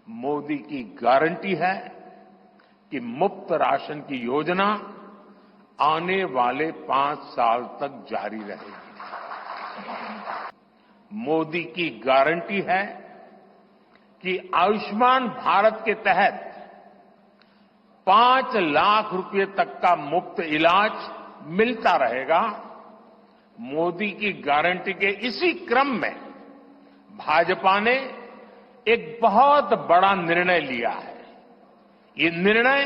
मोदी की गारंटी है कि मुफ्त राशन की योजना आने वाले 5 साल तक जारी रहेगी। मोदी की गारंटी है कि आयुष्मान भारत के तहत 5 लाख रुपए तक का मुफ्त इलाज मिलता रहेगा। मोदी की गारंटी के इसी क्रम में भाजपा ने एक बहुत बड़ा निर्णय लिया है। ये निर्णय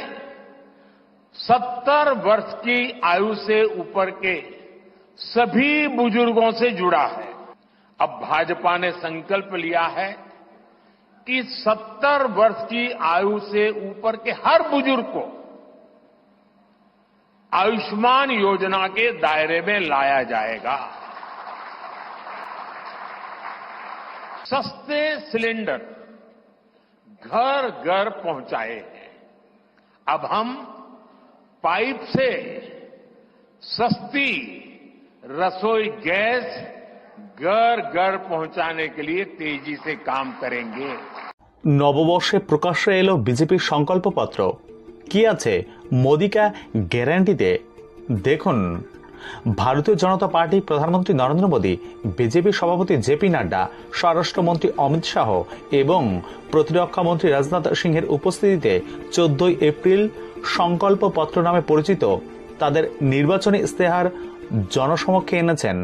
70 वर्ष की आयु से ऊपर के सभी बुजुर्गों से जुड़ा है। अब भाजपा ने संकल्प लिया है कि 70 वर्ष की आयु से ऊपर के हर बुजुर्ग को आयुष्मान योजना के दायरे में लाया जाएगा। सस्ते सिलेंडर घर घर पहुंचाए हैं। अब हम पाइप से सस्ती रसोई गैस घर घर पहुंचाने के लिए तेजी से काम करेंगे। নববর্ষে প্রকাশ্যে এলো বিজেপির সংকল্পপত্র। কি আছে মোদিকা গ্যারান্টিতে? দেখুন, ভারতীয় জনতা পার্টি, প্রধানমন্ত্রী নরেন্দ্র মোদী, বিজেপি সভাপতি জেপি নাড্ডা, স্বরাষ্ট্রমন্ত্রী অমিত শাহ এবং প্রতিরক্ষা মন্ত্রী রাজনাথ সিংহের উপস্থিতিতে 14 এপ্রিল সংকল্পপত্র নামে পরিচিত তাদের নির্বাচনী ইস্তেহার জনসমক্ষে এনেছেন।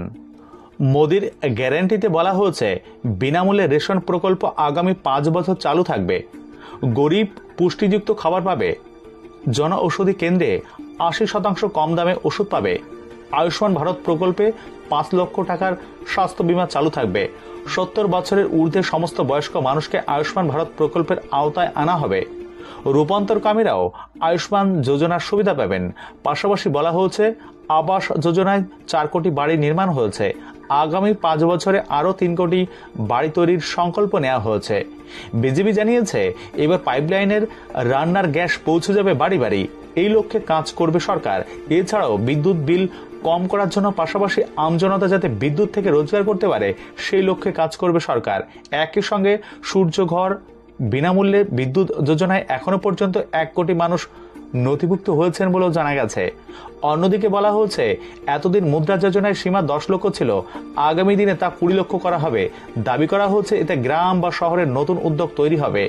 মোদির গ্যারান্টিতে বলা হয়েছে বিনামূল্যে রেশন প্রকল্প আগামী 5 বছর চালু থাকবে, গরিব পুষ্টিযুক্ত খাবার পাবে, জনঔষধি কেন্দ্রে 80% কম দামে ওষুধ পাবে, আয়ুষ্মান ভারত প্রকল্পে 5 লক্ষ টাকার স্বাস্থ্য বীমা চালু থাকবে, 70 বছরের ঊর্ধ্বে সমস্ত বয়স্ক মানুষকে আয়ুষ্মান ভারত প্রকল্পের আওতায় আনা হবে, রূপান্তরকামীরাও আয়ুষ্মান যোজনার সুবিধা পাবেন। পাশাপাশি বলা হয়েছে আবাস যোজনায় 4 কোটি বাড়ি নির্মাণ হয়েছে, আগামী 5 বছরে আরো 3 কোটি বাড়ি তৈরির সংকল্প নেওয়া হয়েছে। বিজেপি জানিয়েছে এবার পাইপলাইনের রান্নার গ্যাস পৌঁছে যাবে বাড়ি বাড়ি। এই লক্ষ্যে কাজ করবে সরকার। এছাড়াও বিদ্যুৎ বিল কম করার জন্য পাশাপাশি আমজনতা যাতে বিদ্যুৎ থেকে রোজগার করতে পারে সেই লক্ষ্যে কাজ করবে সরকার। একই সঙ্গে সূর্যঘর বিনামূল্যে বিদ্যুৎ যোজনায় এখনো পর্যন্ত 1 কোটি মানুষ নথিভুক্ত হয়েছেন বলেও জানা গেছে। অন্যদিকে বলা হয়েছে এতদিন মুদ্রা যোজনায় সীমা 10 লক্ষ ছিল, আগামী দিনে তা 20 লক্ষ করা হবে। দাবি করা হচ্ছে এতে গ্রাম বা শহরের নতুন উদ্যোগ তৈরি হবে।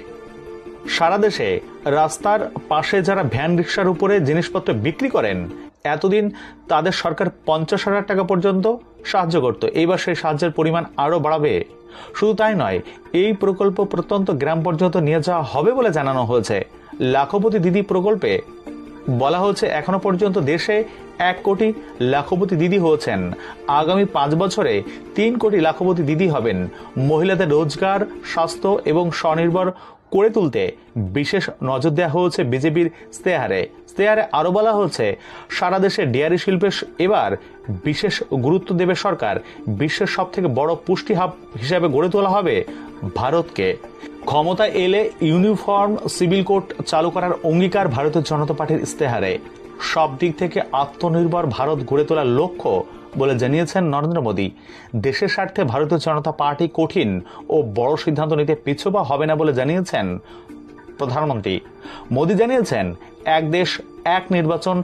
সারা দেশে রাস্তার পাশে যারা ভ্যান রিক্সার উপরে জিনিসপত্র বিক্রি করেন, এতদিন তাদের সরকার 50,000 টাকা পর্যন্ত সাহায্য করত। এইবার সেই সাহায্যের পরিমাণ আরো বাড়াবে। শুধু তাই নয়, এই প্রকল্প প্রত্যন্ত গ্রাম পর্যন্ত নিয়ে যাওয়া হবে বলে জানানো হয়েছে। লাখপতি দিদি প্রকল্পে বলা হচ্ছে এখনো পর্যন্ত দেশে 1 কোটি লাখপতি দিদি হয়েছেন। আগামী 5 বছরে 3 কোটি লাখপতি দিদি হবেন। মহিলাদের রোজগার, স্বাস্থ্য এবং স্বনির্ভর করে তুলতে বিশেষ নজর দেওয়া হয়েছে বিজেপির ইস্তেহারে। আরো বলা হচ্ছে সারা দেশে ডেয়ারি শিল্পে এবার বিশেষ গুরুত্ব দেবে সরকার। বিশ্বের সবথেকে বড় পুষ্টি হাব হিসাবে গড়ে তোলা হবে ভারতকে। ক্ষমতা এলে ইউনিফর্ম সিভিল কোড চালু করার অঙ্গীকার ভারতীয় জনতা পার্টির ইস্তেহারে। সব দিক থেকে আত্মনির্ভর ভারত গড়ে তোলার লক্ষ্য বলে জানিয়েছেন নরেন্দ্র মোদী। দেশের স্বার্থে ভারতীয় জনতা পার্টি কঠিন ও বড় সিদ্ধান্ত নিতে পিছুপা হবে না বলে জানিয়েছেন প্রধানমন্ত্রী মোদী। জানিয়েছেন এক দেশ এক নির্বাচন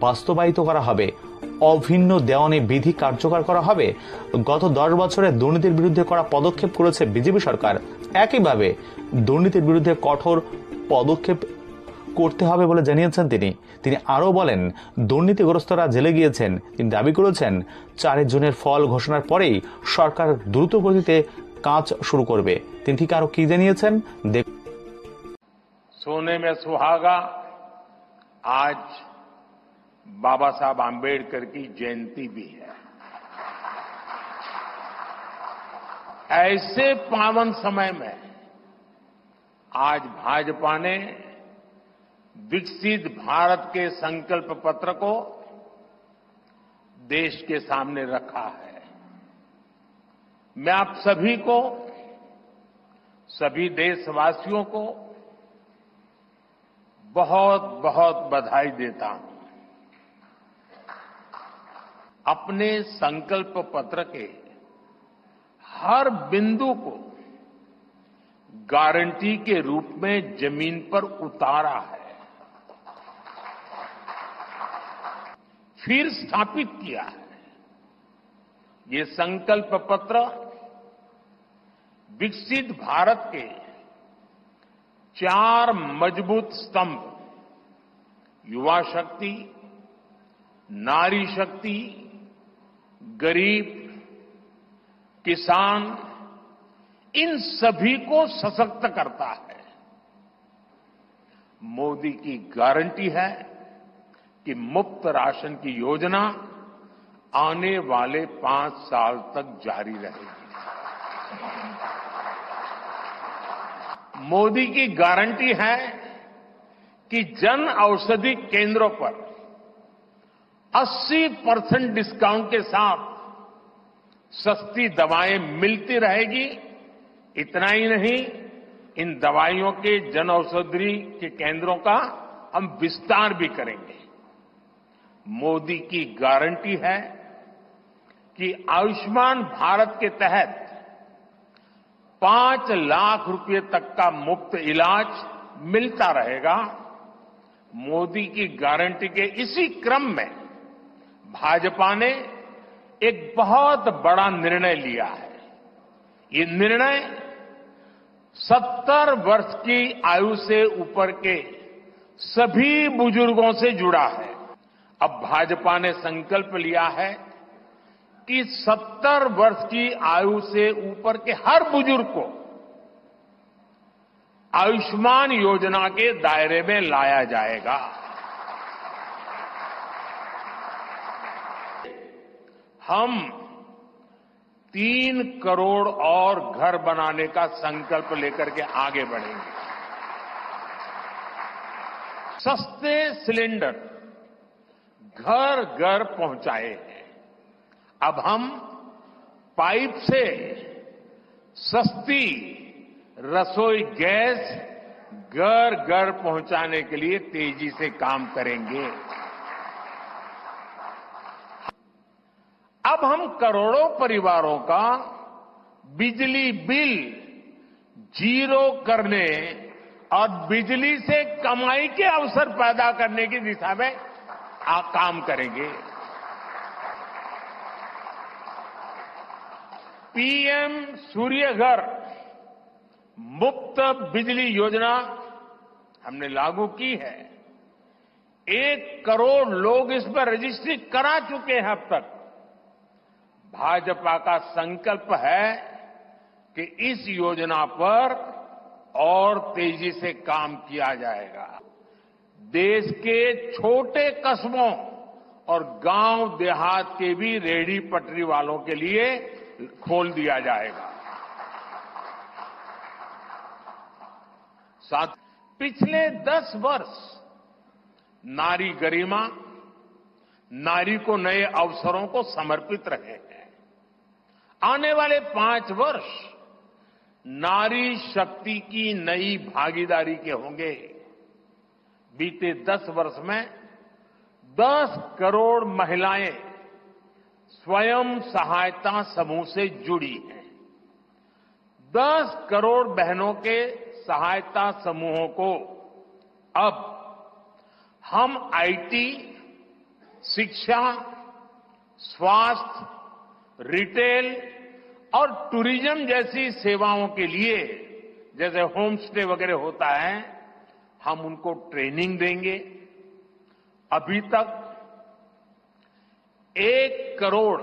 বাস্তবায়িত করা হবে, অভিন্ন দেওয়ানি বিধি কার্যকর করা হবে। গত 10 বছরে দুর্নীতির বিরুদ্ধে করা পদক্ষেপ করেছে বিজেপি সরকার। একইভাবে দুর্নীতির বিরুদ্ধে কঠোর পদক্ষেপ করতে হবে বলে জানিয়েছেন তিনি আরো বলেন দুর্নীতিগ্রস্তরা জেলে গিয়েছেন। তিনি দাবি করেছেন 4 জুনের ফল ঘোষণার পরেই সরকার দ্রুত গতিতে কাজ শুরু করবে। তিনি ঠিক আরো কি জানিয়েছেন দেখুন। सोने में सुहागा, आज बाबा साहब आंबेडकर की जयंती भी है। ऐसे पावन समय में आज भाजपा ने विकसित भारत के संकल्प पत्र को देश के सामने रखा है। मैं आप सभी को, सभी देशवासियों को बहुत बहुत बधाई देता हूं। अपने संकल्प पत्र के हर बिंदु को गारंटी के रूप में जमीन पर उतारा है, फिर स्थापित किया है। ये संकल्प पत्र विकसित भारत के 4 मजबूत स्तंभ युवा शक्ति, नारी शक्ति, गरीब, किसान, इन सभी को सशक्त करता है। मोदी की गारंटी है कि मुफ्त राशन की योजना आने वाले 5 साल तक जारी रहेगी। मोदी की गारंटी है कि जन औषधि केंद्रों पर 80% डिस्काउंट के साथ सस्ती दवाएं मिलती रहेगी। इतना ही नहीं, इन दवाइयों के जन औषधि के केंद्रों का हम विस्तार भी करेंगे। मोदी की गारंटी है कि आयुष्मान भारत के तहत 5 लाख रुपए तक का मुफ्त इलाज मिलता रहेगा। मोदी की गारंटी के इसी क्रम में भाजपा ने एक बहुत बड़ा निर्णय लिया है। ये निर्णय 70 वर्ष की आयु से ऊपर के सभी बुजुर्गों से जुड़ा है। अब भाजपा ने संकल्प लिया है कि 70 वर्ष की आयु से ऊपर के हर बुजुर्ग को आयुष्मान योजना के दायरे में लाया जाएगा। हम 3 करोड़ और घर बनाने का संकल्प लेकर के आगे बढ़ेंगे। सस्ते सिलेंडर घर घर पहुंचाए हैं। अब हम पाइप से सस्ती रसोई गैस घर घर पहुंचाने के लिए तेजी से काम करेंगे। अब हम करोड़ों परिवारों का बिजली बिल जीरो करने और बिजली से कमाई के अवसर पैदा करने की दिशा में काम करेंगे। पीएम सूर्य घर मुफ्त बिजली योजना हमने लागू की है। 1 करोड़ लोग इस पर रजिस्ट्री करा चुके हैं अब तक। भाजपा का संकल्प है कि इस योजना पर और तेजी से काम किया जाएगा। देश के छोटे कस्बों और गांव देहात के भी रेहड़ी पटरी वालों के लिए खोल दिया जाएगा। साथ पिछले 10 वर्ष नारी गरिमा, नारी को नए अवसरों को समर्पित रहे हैं। आने वाले 5 वर्ष नारी शक्ति की नई भागीदारी के होंगे। बीते 10 वर्ष में 10 करोड़ महिलाएं स्वयं सहायता समूह से जुड़ी हैं। 10 करोड़ बहनों के सहायता समूहों को अब हम आईटी, शिक्षा, स्वास्थ्य, रिटेल और टूरिज्म जैसी सेवाओं के लिए, जैसे होम स्टे वगैरह होता है, हम उनको ट्रेनिंग देंगे। अभी तक 1 करोड़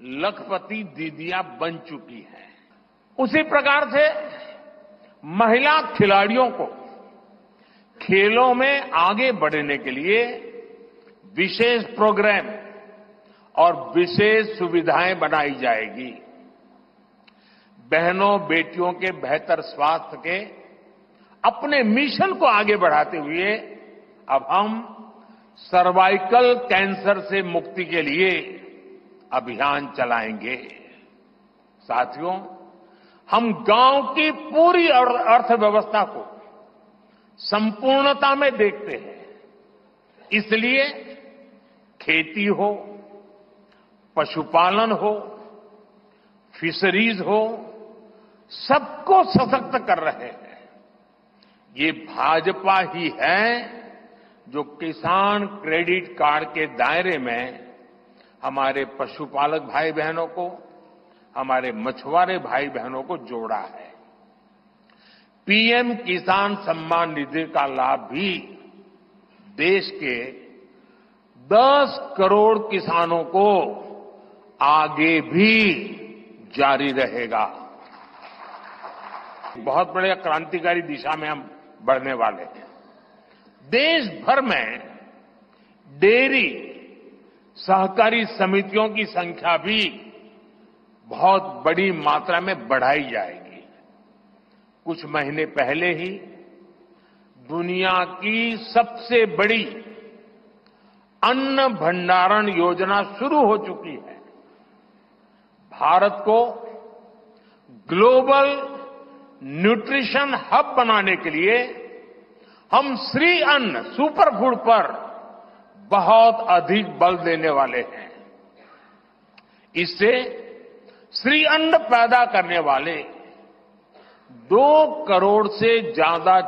लखपति दीदियां बन चुकी हैं। उसी प्रकार से महिला खिलाड़ियों को खेलों में आगे बढ़ने के लिए विशेष प्रोग्राम और विशेष सुविधाएं बनाई जाएगी। बहनों बेटियों के बेहतर स्वास्थ्य के अपने मिशन को आगे बढ़ाते हुए अब हम सर्वाइकल कैंसर से मुक्ति के लिए अभियान चलाएंगे। साथियों, हम गांव की पूरी अर्थव्यवस्था को संपूर्णता में देखते हैं। इसलिए खेती हो, पशुपालन हो, फिशरीज हो, सबको सशक्त कर रहे हैं। ये भाजपा ही है जो किसान क्रेडिट कार्ड के दायरे में हमारे पशुपालक भाई बहनों को, हमारे मछुआरे भाई बहनों को जोड़ा है। पीएम किसान सम्मान निधि का लाभ भी देश के 10 करोड़ किसानों को आगे भी जारी रहेगा। बहुत बड़े क्रांतिकारी दिशा में हम बढ़ने वाले हैं। देश भर में डेयरी सहकारी समितियों की संख्या भी बहुत बड़ी मात्रा में बढ़ाई जाएगी। कुछ महीने पहले ही दुनिया की सबसे बड़ी अन्न भंडारण योजना शुरू हो चुकी है। भारत को ग्लोबल न्यूट्रिशन हब बनाने के लिए हम श्री अन्न सुपर फूड पर बहुत अधिक बल देने वाले हैं। इससे श्री अन्न पैदा करने वाले 2 करोड़ से ज्यादा